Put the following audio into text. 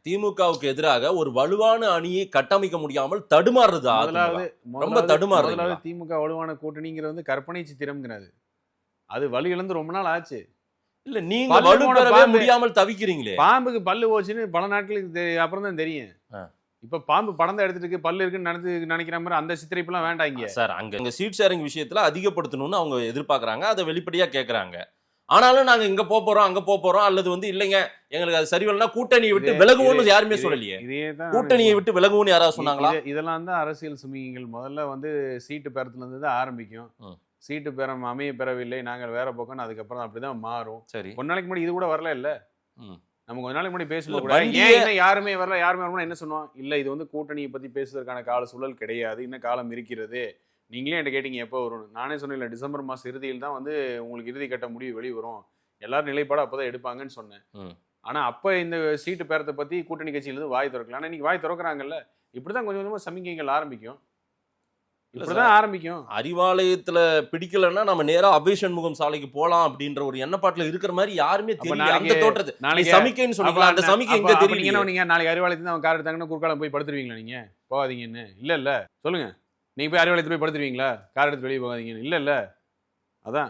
திமுகவுக்கு எதிராக ஒரு வலுவான அணியை கட்டமைக்க முடியாமல் தடுமாறுறது முதலாவது ரொம்ப தடுமாறுது. முதலாவது திமுக வலுவான கூட்டணிங்கிறது கற்பனை சித்திரம்ங்கிறது. அது வலு இழந்து ரொம்ப நாள் ஆச்சு. இல்ல நீங்க பல்லு வலு போன பெறவே பாம்பு. முடியாமல் தவிக்கிறீங்களே. பாம்புக்கு பல்லு போச்சுன்னு பல நாட்களுக்கு அப்புறம் தான் தெரியும். இப்ப பாம்பு படம் தான் எடுத்துட்டு இருக்கு, பல்லு இருக்குன்னு நினைக்கிற மாதிரி அந்த சித்திரைப்பெல்லாம் வேண்டாம் இங்க. சார் அங்க சீட் ஷேரிங் விஷயத்துல அதிகப்படுத்தணும்னு அவங்க எதிர்பார்க்கறாங்க. அதை வெளிப்படையா கேக்குறாங்க. ஆனாலும் நாங்க இங்க போறோம் அங்க போறோம் அல்லது வந்து இல்லைங்க எங்களுக்கு அது சரி வரலன்னா கூட்டணியை விட்டு விலகுவோம்னு யாருமே சொல்லலையே. கூட்டணியை விட்டு விலகுவோம்னு யாராவது சொன்னாங்களா? இதெல்லாம் தான் அரசியல் சுமிகள். முதல்ல வந்து சீட்டு பேரத்துல இருந்து தான் ஆரம்பிக்கும். சீட்டு பேரம் அமைய பெறவில்லை, நாங்கள் வேற பக்கம், அதுக்கப்புறம் அப்படிதான் மாறும். சரி, கொஞ்ச நாளைக்கு முன்னாடி இது கூட வரல இல்ல. நம்ம கொஞ்ச நாளைக்கு முன்னாடி பேசும்போது யாருமே வரல என்ன சொன்னோம், இல்ல இது வந்து கூட்டணியை பத்தி பேசுவதற்கான கால சூழல் கிடையாது, இன்னும் காலம் இருக்கிறது. நீங்களே என்கிட்ட கேட்டீங்க எப்போ வரும், நானே சொன்னேன் டிசம்பர் மாசம் இறுதியில் தான் வந்து உங்களுக்கு இறுதி கட்ட முடிவு வெளியே வரும், எல்லாரும் நிலைப்பாடு அப்பதான் எடுப்பாங்கன்னு சொன்னேன். ஆனா அப்ப இந்த சீட்டு பேரத்தை பத்தி கூட்டணி கட்சியிலிருந்து வாய் திறக்கல. ஆனா இன்னைக்கு வாய் திறக்கிறாங்கல்ல. இப்படிதான் கொஞ்சம் கொஞ்சமா சமிக்கைகள் ஆரம்பிக்கும். இப்படிதான் ஆரம்பிக்கும். அறிவாலயத்துல பிடிக்கலன்னா நம்ம நேரா அபய் சண்முகம் சாலைக்கு போலாம் அப்படின்ற ஒரு எண்ணப்பாட்டுல இருக்கிற மாதிரி யாருமே தெரியல. அந்த தோற்றத்தை நாளைக்கு சமிக்கைன்னு சொன்னீங்களா, அந்த சமிக்கை எங்க தெரியும்? நீங்க நாளைக்கு அறிவாலயத்துல அவன் கார் எடுத்தாங்கன்னா குறுக்கால போய் படுத்துருவீங்களா? நீங்க போகாதீங்கன்னு இல்ல சொல்லுங்க. நீங்க போய் அறிவாலயத்துல போய் படுத்துருவீங்களா? கார் எடுத்து வெளியே போகாதீங்கன்னு இல்ல அதான்